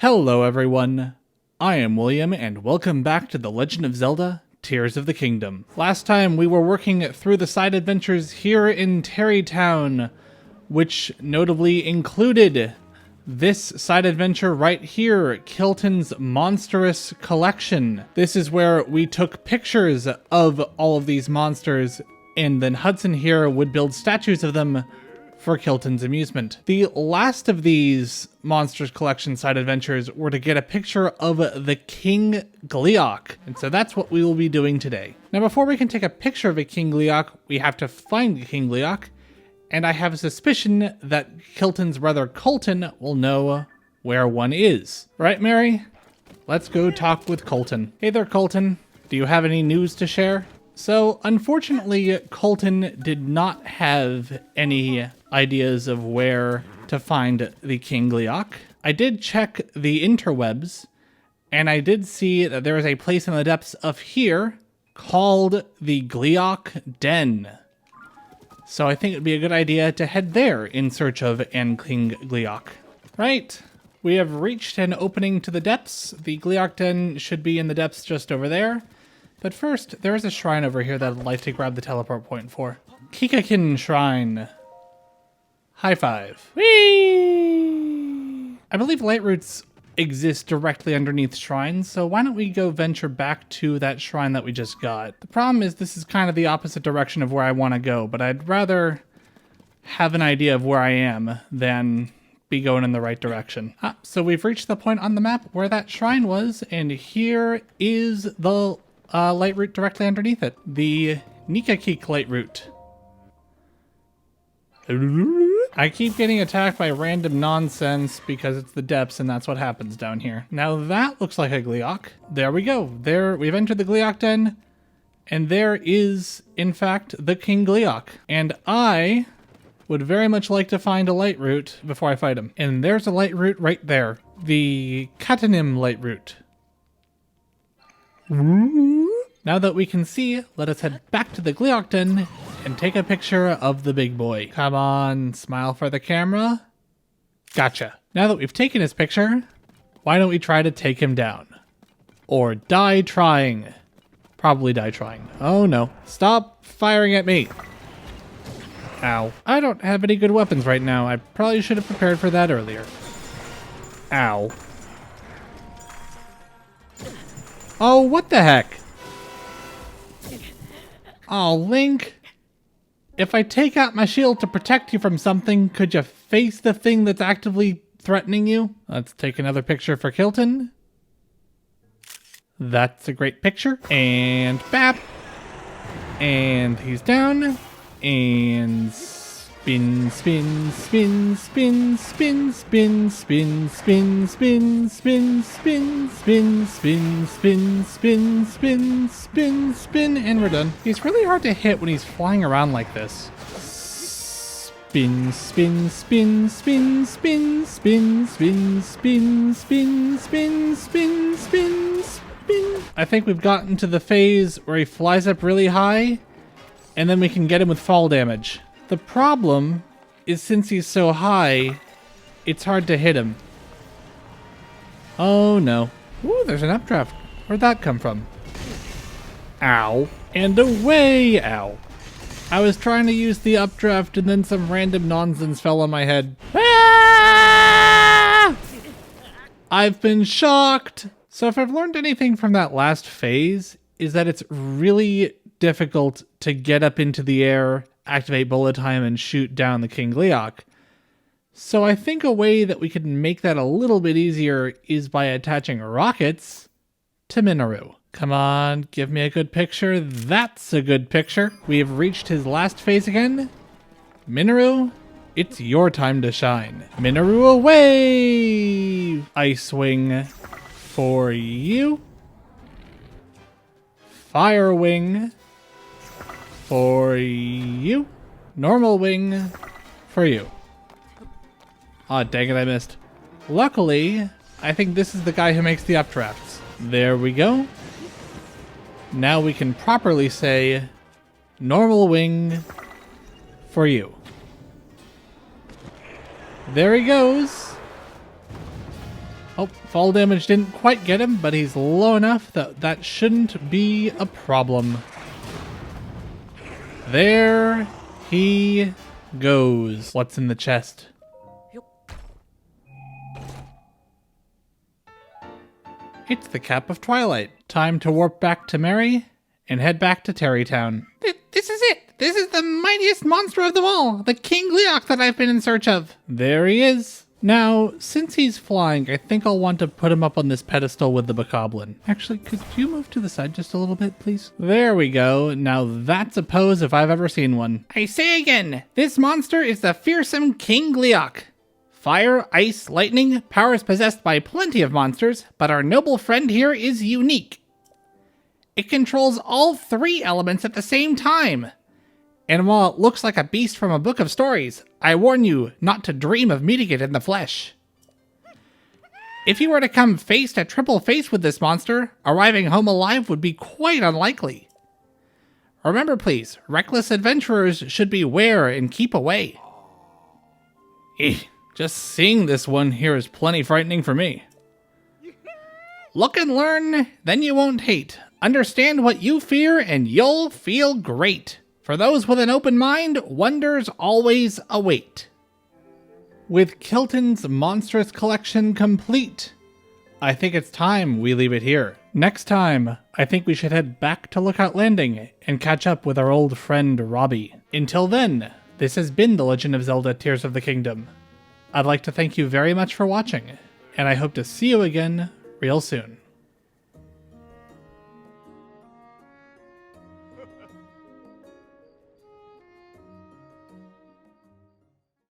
Hello everyone, I am William and welcome back to The Legend of Zelda, Tears of the Kingdom. Last time we were working through the side adventures here in Terrytown, which notably included this side adventure right here, Kilton's Monstrous Collection. This is where we took pictures of all of these monsters and then Hudson here would build statues of them for Kilton's amusement. The last of these Monsters Collection side adventures were to get a picture of the King Gleeok, and so that's what we will be doing today. Now before we can take a picture of a King Gleeok, we have to find King Gleeok, and I have a suspicion that Kilton's brother Colton will know where one is. Right, Mary? Let's go talk with Colton. Hey there, Colton. Do you have any news to share? So, unfortunately, Colton did not have any ideas of where to find the King Gleeok. I did check the interwebs, and I did see that there is a place in the depths of here called the Gleeok Den. So I think it would be a good idea to head there in search of King Gleeok. Right, we have reached an opening to the depths. The Gleeok Den should be in the depths just over there. But first, there is a shrine over here that I'd like to grab the teleport point for. Kikakin Shrine. High five. Whee! I believe light roots exist directly underneath shrines, so why don't we go venture back to that shrine that we just got. The problem is this is kind of the opposite direction of where I want to go, but I'd rather have an idea of where I am than be going in the right direction. So we've reached the point on the map where that shrine was, and here is the light route directly underneath it. The Nikakik light route. I keep getting attacked by random nonsense because it's the depths and that's what happens down here. Now that looks like a Gleeok. There we go. There, we've entered the Gleeok Den, and there is, in fact, the King Gleeok. And I would very much like to find a light route before I fight him. And there's a light route right there. The Katanim light route. Now that we can see, let us head back to the Gleeok Den and take a picture of the big boy. Come on, smile for the camera. Gotcha. Now that we've taken his picture, why don't we try to take him down? Or die trying. Probably die trying. Oh no. Stop firing at me. Ow. I don't have any good weapons right now. I probably should have prepared for that earlier. Ow. Oh, what the heck? Oh, Link. If I take out my shield to protect you from something, could you face the thing that's actively threatening you? Let's take another picture for Kilton. That's a great picture. And bap. And he's down. And spin, spin, spin, spin, spin, spin, spin, spin, spin, spin, spin, spin, spin, spin, spin, spin, spin, spin, and we're done. He's really hard to hit when he's flying around like this. Spin, spin, spin, spin, spin, spin, spin, spin, spin, spin, spin, spin, spin. I think we've gotten to the phase where he flies up really high, and then we can get him with fall damage. The problem is since he's so high, it's hard to hit him. Oh no. Ooh, there's an updraft. Where'd that come from? Ow. And away! Ow. I was trying to use the updraft and then some random nonsense fell on my head. Ah! I've been shocked! So if I've learned anything from that last phase, is that it's really difficult to get up into the air, activate bullet time, and shoot down the King Gleeok. So I think a way that we could make that a little bit easier is by attaching rockets to Minoru. Come on, give me a good picture. That's a good picture. We have reached his last phase again. Minoru, it's your time to shine. Minoru away! Ice Wing for you. Fire Wing for you. Normal Wing for you. Aw, dang it, I missed. Luckily, I think this is the guy who makes the updrafts. There we go. Now we can properly say, normal wing for you. There he goes. Oh, fall damage didn't quite get him, but he's low enough that that shouldn't be a problem. There he goes. What's in the chest? It's the Cap of Twilight. Time to warp back to Mary and head back to Tarrytown. This is it. This is the mightiest monster of them all, the King Gleeok that I've been in search of. There he is. Now, since he's flying, I think I'll want to put him up on this pedestal with the bokoblin. Actually, could you move to the side just a little bit, please? There we go. Now that's a pose if I've ever seen one. I say again, this monster is the fearsome King Gleeok. Fire, ice, lightning, powers possessed by plenty of monsters, but our noble friend here is unique. It controls all three elements at the same time. And while it looks like a beast from a book of stories, I warn you not to dream of meeting it in the flesh. If you were to come face to triple face with this monster, arriving home alive would be quite unlikely. Remember please, reckless adventurers should beware and keep away. Just seeing this one here is plenty frightening for me. Look and learn, then you won't hate. Understand what you fear and you'll feel great. For those with an open mind, wonders always await. With Kilton's monstrous collection complete, I think it's time we leave it here. Next time, I think we should head back to Lookout Landing and catch up with our old friend Robbie. Until then, this has been The Legend of Zelda: Tears of the Kingdom. I'd like to thank you very much for watching, and I hope to see you again real soon.